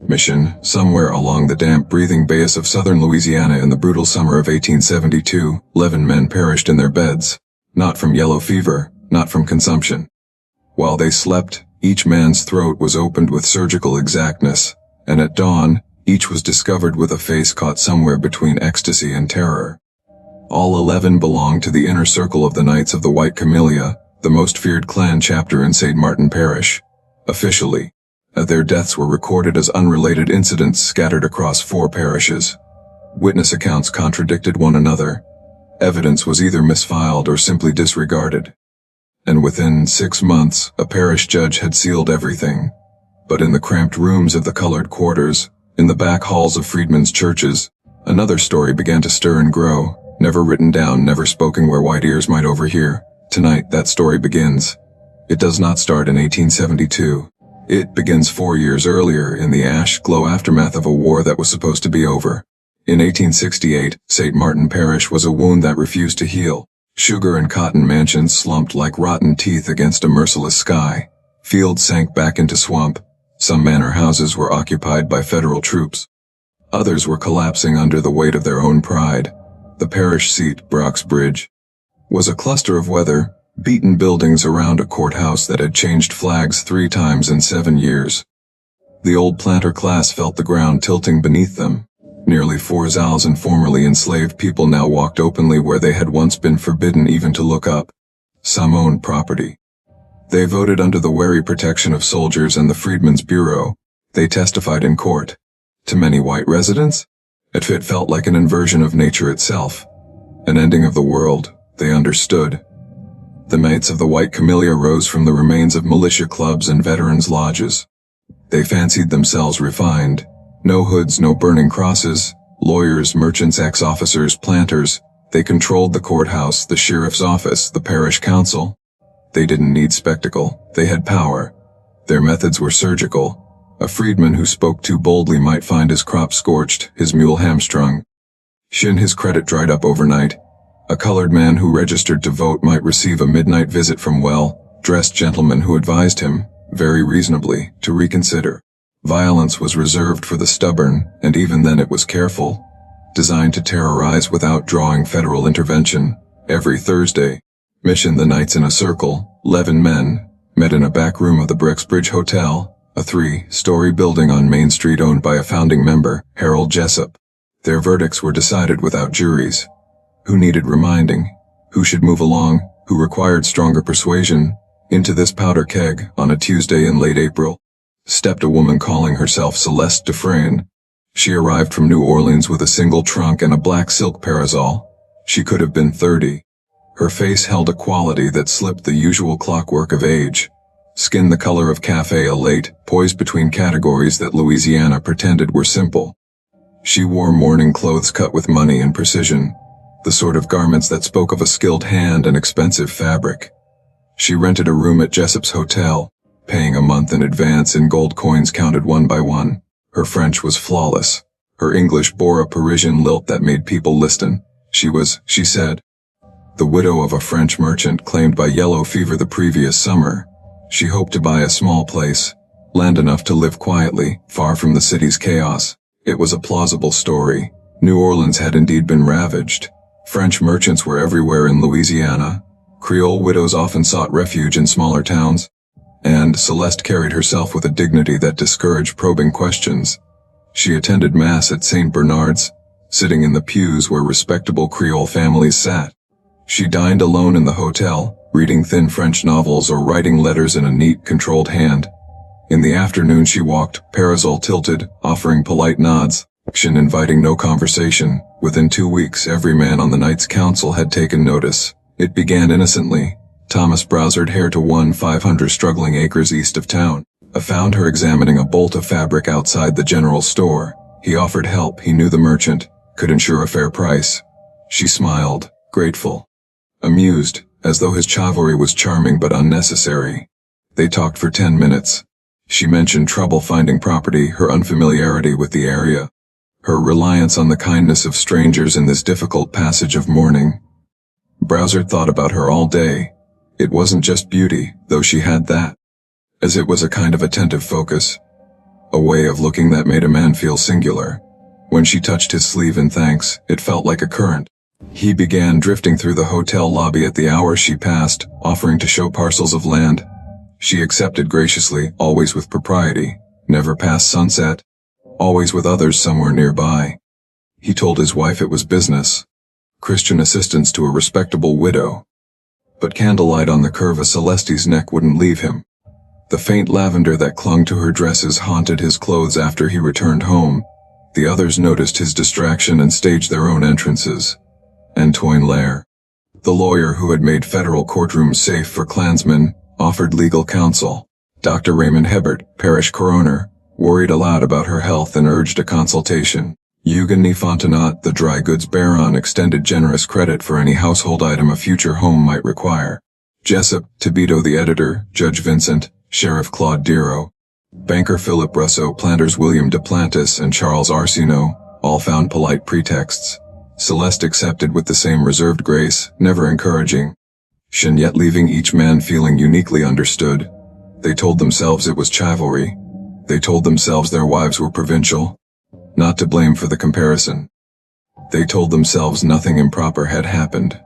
mission, somewhere along the damp breathing bayous of southern Louisiana in the brutal summer of 1872, 11 men perished in their beds. Not from yellow fever, not from consumption. While they slept, each man's throat was opened with surgical exactness, and at dawn, each was discovered with a face caught somewhere between ecstasy and terror. All 11 belonged to the inner circle of the Knights of the White Camelia, the most feared Klan chapter in St. Martin Parish. Officially, their deaths were recorded as unrelated incidents scattered across 4 parishes. Witness accounts contradicted one another. Evidence was either misfiled or simply disregarded. And within 6 months, a parish judge had sealed everything. But in the cramped rooms of the colored quarters, in the back halls of freedmen's churches, another story began to stir and grow, never written down, never spoken where white ears might overhear. Tonight, that story begins. It does not start in 1872. It begins 4 years earlier in the ash-glow aftermath of a war that was supposed to be over. In 1868, St. Martin Parish was a wound that refused to heal. Sugar and cotton mansions slumped like rotten teeth against a merciless sky. Fields sank back into swamp. Some manor houses were occupied by federal troops. Others were collapsing under the weight of their own pride. The parish seat, Brock's Bridge, was a cluster of weather-beaten buildings around a courthouse that had changed flags 3 times in 7 years. The old planter class felt the ground tilting beneath them. Nearly 4,000 formerly enslaved people now walked openly where they had once been forbidden even to look up. Some owned property. They voted under the wary protection of soldiers and the Freedmen's Bureau. They testified in court. To many white residents, it felt like an inversion of nature itself. An ending of the world, they understood. The Knights of the White Camelia rose from the remains of militia clubs and veterans' lodges. They fancied themselves refined. No hoods, no burning crosses. Lawyers, merchants, ex-officers, planters. They controlled the courthouse, the sheriff's office, the parish council. They didn't need spectacle. They had power. Their methods were surgical. A freedman who spoke too boldly might find his crop scorched, his mule hamstrung. His credit dried up overnight. A colored man who registered to vote might receive a midnight visit from well-dressed gentlemen who advised him, very reasonably, to reconsider. Violence was reserved for the stubborn, and even then it was careful, designed to terrorize without drawing federal intervention. Every Thursday, mission the Knights in a circle, 11 men, met in a back room of the Bridge Hotel, a 3-story building on Main Street owned by a founding member, Harold Jessup. Their verdicts were decided without juries. Who needed reminding? Who should move along? Who required stronger persuasion? Into this powder keg, on a Tuesday in late April, stepped a woman calling herself Celeste Dufrane. She arrived from New Orleans with a single trunk and a black silk parasol. She could have been 30. Her face held a quality that slipped the usual clockwork of age. Skin the color of café elate, poised between categories that Louisiana pretended were simple. She wore mourning clothes cut with money and precision, the sort of garments that spoke of a skilled hand and expensive fabric. She rented a room at Jessup's Hotel, paying a month in advance in gold coins counted one by one. Her French was flawless. Her English bore a Parisian lilt that made people listen. She said, the widow of a French merchant claimed by yellow fever the previous summer. She hoped to buy a small place, land enough to live quietly, far from the city's chaos. It was a plausible story. New Orleans had indeed been ravaged. French merchants were everywhere in Louisiana. Creole widows often sought refuge in smaller towns. And Celeste carried herself with a dignity that discouraged probing questions. She attended Mass at St. Bernard's, sitting in the pews where respectable Creole families sat. She dined alone in the hotel, reading thin French novels or writing letters in a neat, controlled hand. In the afternoon she walked, parasol tilted, offering polite nods, inviting no conversation. Within 2 weeks every man on the Knights Council had taken notice. It began innocently. Thomas browsered hair to 500 struggling acres east of town. Found her examining a bolt of fabric outside the general store. He offered help. He knew the merchant, could ensure a fair price. She smiled, grateful, amused, as though his chivalry was charming but unnecessary. They talked for 10 minutes. She mentioned trouble finding property, her unfamiliarity with the area, her reliance on the kindness of strangers in this difficult passage of mourning. Browser thought about her all day. It wasn't just beauty, though she had that, as it was a kind of attentive focus. a way of looking that made a man feel singular. When she touched his sleeve in thanks, it felt like a current. He began drifting through the hotel lobby at the hour she passed, offering to show parcels of land. She accepted graciously, always with propriety, never past sunset, always with others somewhere nearby. He told his wife it was business, Christian assistance to a respectable widow. But candlelight on the curve of Celeste's neck wouldn't leave him. The faint lavender that clung to her dresses haunted his clothes after he returned home. The others noticed his distraction and staged their own entrances. Antoine Lair, the lawyer who had made federal courtrooms safe for Klansmen, offered legal counsel. Dr. Raymond Hebert, parish coroner, worried aloud about her health and urged a consultation. Eugenie Fontenot, the dry goods baron, extended generous credit for any household item a future home might require. Jessup, Tobito the editor, Judge Vincent, Sheriff Claude Diro, banker Philip Russo, planters William Duplantis and Charles Arsenault, all found polite pretexts. Celeste accepted with the same reserved grace, never encouraging, yet leaving each man feeling uniquely understood. They told themselves it was chivalry. They told themselves their wives were provincial, not to blame for the comparison. They told themselves nothing improper had happened.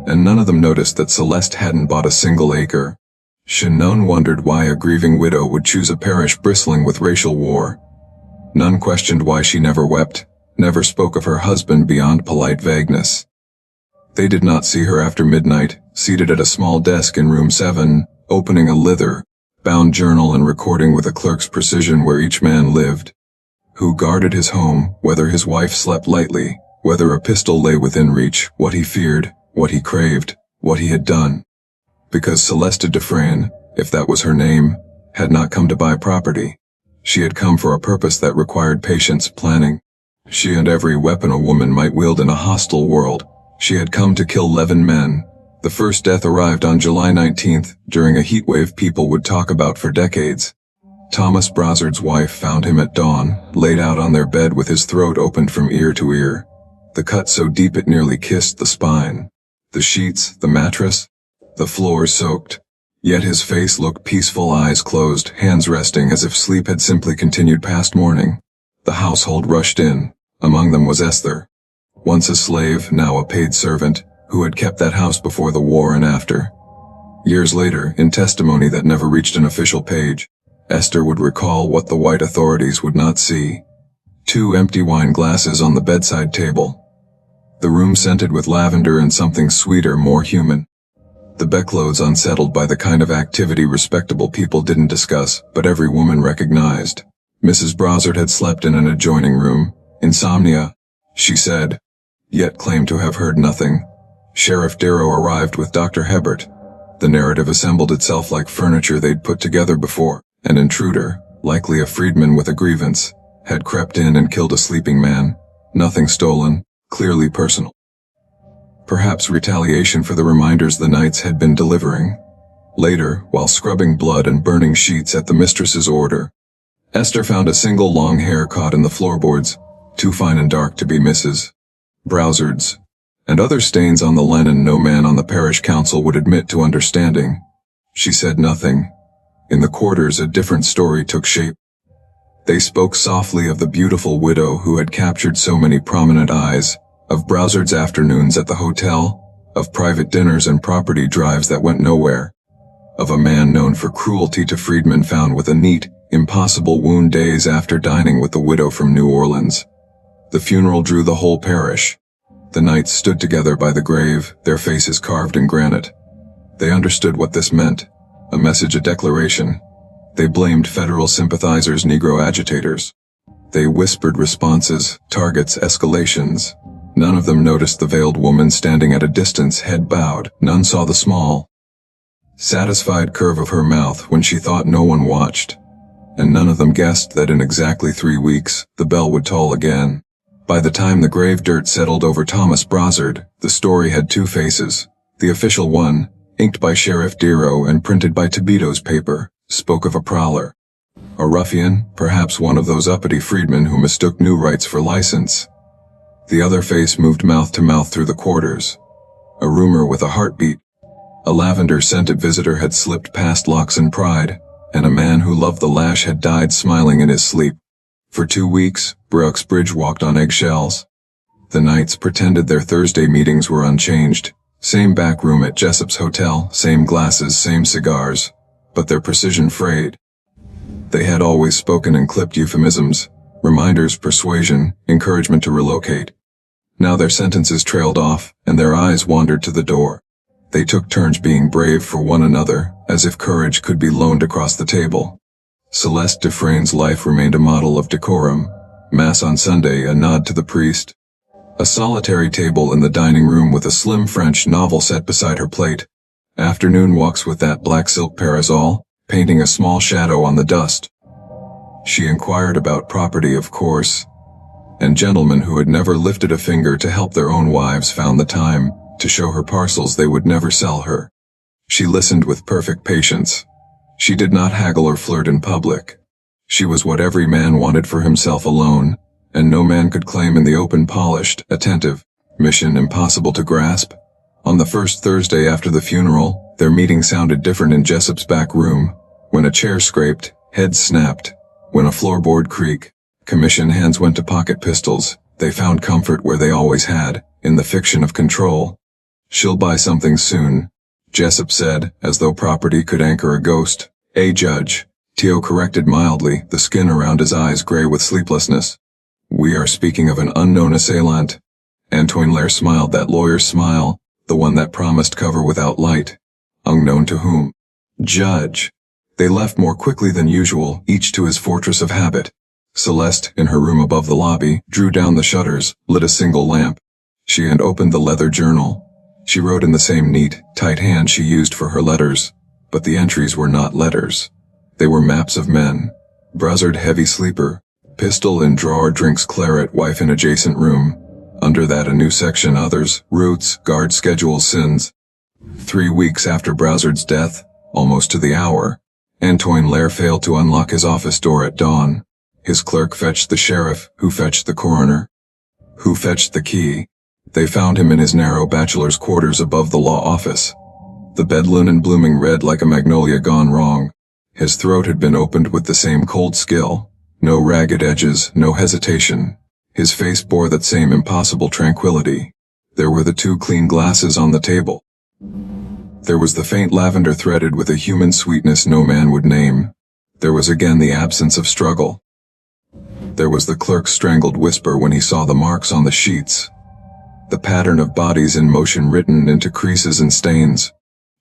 And none of them noticed that Celeste hadn't bought a single acre. None wondered why a grieving widow would choose a parish bristling with racial war. None questioned why she never wept, never spoke of her husband beyond polite vagueness. They did not see her after midnight, seated at a small desk in room 7, opening a leather-bound journal and recording with a clerk's precision where each man lived, who guarded his home, whether his wife slept lightly, whether a pistol lay within reach, what he feared, what he craved, what he had done. Because Celeste Dufrane, if that was her name, had not come to buy property. She had come for a purpose that required patience, planning. She and every weapon a woman might wield in a hostile world. She had come to kill 11 men. The first death arrived on July 19th, during a heatwave people would talk about for decades. Thomas Brassard's wife found him at dawn, laid out on their bed with his throat opened from ear to ear. The cut so deep it nearly kissed the spine. The sheets, the mattress, the floor soaked. Yet his face looked peaceful, eyes closed, hands resting as if sleep had simply continued past morning. The household rushed in. Among them was Esther. Once a slave, now a paid servant, who had kept that house before the war and after. Years later, in testimony that never reached an official page, Esther would recall what the white authorities would not see. 2 empty wine glasses on the bedside table. The room scented with lavender and something sweeter, more human. The Beckloads unsettled by the kind of activity respectable people didn't discuss, but every woman recognized. Mrs. Brassard had slept in an adjoining room. Insomnia, she said, yet claimed to have heard nothing. Sheriff Darrow arrived with Dr. Hebert. The narrative assembled itself like furniture they'd put together before. An intruder, likely a freedman with a grievance, had crept in and killed a sleeping man. Nothing stolen, clearly personal. Perhaps retaliation for the reminders the knights had been delivering. Later, while scrubbing blood and burning sheets at the mistress's order, Esther found a single long hair caught in the floorboards, too fine and dark to be Mrs. Brassard's, and other stains on the linen no man on the parish council would admit to understanding. She said nothing. In the quarters a different story took shape. They spoke softly of the beautiful widow who had captured so many prominent eyes, of Brassard's afternoons at the hotel, of private dinners and property drives that went nowhere, of a man known for cruelty to freedmen found with a neat, impossible wound days after dining with the widow from New Orleans. The funeral drew the whole parish. The knights stood together by the grave, their faces carved in granite. They understood what this meant. A message, a declaration. They blamed federal sympathizers, Negro agitators. They whispered responses, targets, escalations. None of them noticed the veiled woman standing at a distance, head bowed. None saw the small, satisfied curve of her mouth when she thought no one watched. And none of them guessed that in exactly 3 weeks, the bell would toll again. By the time the grave dirt settled over Thomas Brassard, the story had 2 faces. The official one, inked by Sheriff Diro and printed by Tobito's paper, spoke of a prowler. A ruffian, perhaps one of those uppity freedmen who mistook new rights for license. The other face moved mouth to mouth through the quarters. A rumor with a heartbeat. A lavender-scented visitor had slipped past Locks and Pride, and a man who loved the lash had died smiling in his sleep. For 2 weeks, Brooksbridge walked on eggshells. The knights pretended their Thursday meetings were unchanged. Same back room at Jessop's hotel, same glasses, same cigars. But their precision frayed. They had always spoken in clipped euphemisms, reminders, persuasion, encouragement to relocate. Now their sentences trailed off, and their eyes wandered to the door. They took turns being brave for one another, as if courage could be loaned across the table. Celeste Dufrane's life remained a model of decorum. Mass on Sunday, a nod to the priest. A solitary table in the dining room with a slim French novel set beside her plate. Afternoon walks with that black silk parasol, painting a small shadow on the dust. She inquired about property, of course, and gentlemen who had never lifted a finger to help their own wives found the time to show her parcels they would never sell her. She listened with perfect patience. She did not haggle or flirt in public. She was what every man wanted for himself alone, and no man could claim in the open, polished, attentive mission impossible to grasp. On the first Thursday after the funeral, their meeting sounded different in Jessop's back room. When a chair scraped, heads snapped. When a floorboard creaked, commission hands went to pocket pistols. They found comfort where they always had, in the fiction of control. "She'll buy something soon," Jessop said, as though property could anchor a ghost. "A judge," Theo corrected mildly, the skin around his eyes gray with sleeplessness. "We are speaking of an unknown assailant." Antoine Lair smiled, that lawyer's smile, the one that promised cover without light. "Unknown to whom?" "Judge." They left more quickly than usual, each to his fortress of habit. Celeste, in her room above the lobby, drew down the shutters, lit a single lamp. She had opened the leather journal. She wrote in the same neat, tight hand she used for her letters, but the entries were not letters. They were maps of men. Buzzard, heavy sleeper. Pistol in drawer, drinks claret, wife in adjacent room. Under that a new section, others, routes, guard schedules, sins. 3 weeks after Buzzard's death, almost to the hour, Antoine Lair failed to unlock his office door at dawn. His clerk fetched the sheriff, who fetched the coroner, who fetched the key. They found him in his narrow bachelor's quarters above the law office. The bed linen blooming red like a magnolia gone wrong. His throat had been opened with the same cold skill. No ragged edges, no hesitation. His face bore that same impossible tranquility. There were the 2 clean glasses on the table. There was the faint lavender threaded with a human sweetness no man would name. There was again the absence of struggle. There was the clerk's strangled whisper when he saw the marks on the sheets. The pattern of bodies in motion written into creases and stains.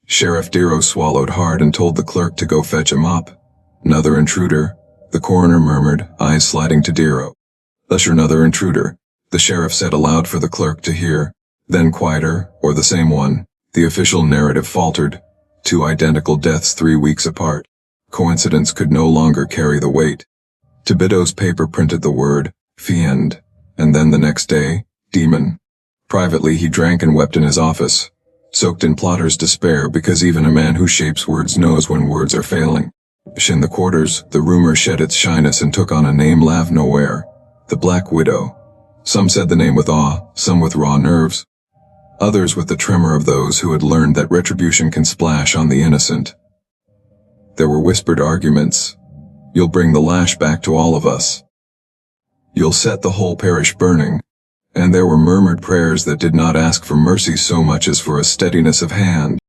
Sheriff Darrow swallowed hard and told the clerk to go fetch a mop. "Another intruder," the coroner murmured, eyes sliding to Darrow. "Usher, another intruder," the sheriff said aloud for the clerk to hear. Then quieter, "Or the same one." The official narrative faltered. 2 identical deaths 3 weeks apart. Coincidence could no longer carry the weight. Thibodeau's paper printed the word, fiend, and then the next day, demon. Privately he drank and wept in his office, soaked in plotter's despair, because even a man who shapes words knows when words are failing. In the quarters, the rumor shed its shyness and took on a name, Veuve Noire, the Black Widow. Some said the name with awe, some with raw nerves. Others with the tremor of those who had learned that retribution can splash on the innocent. There were whispered arguments. "You'll bring the lash back to all of us. You'll set the whole parish burning." And there were murmured prayers that did not ask for mercy so much as for a steadiness of hand.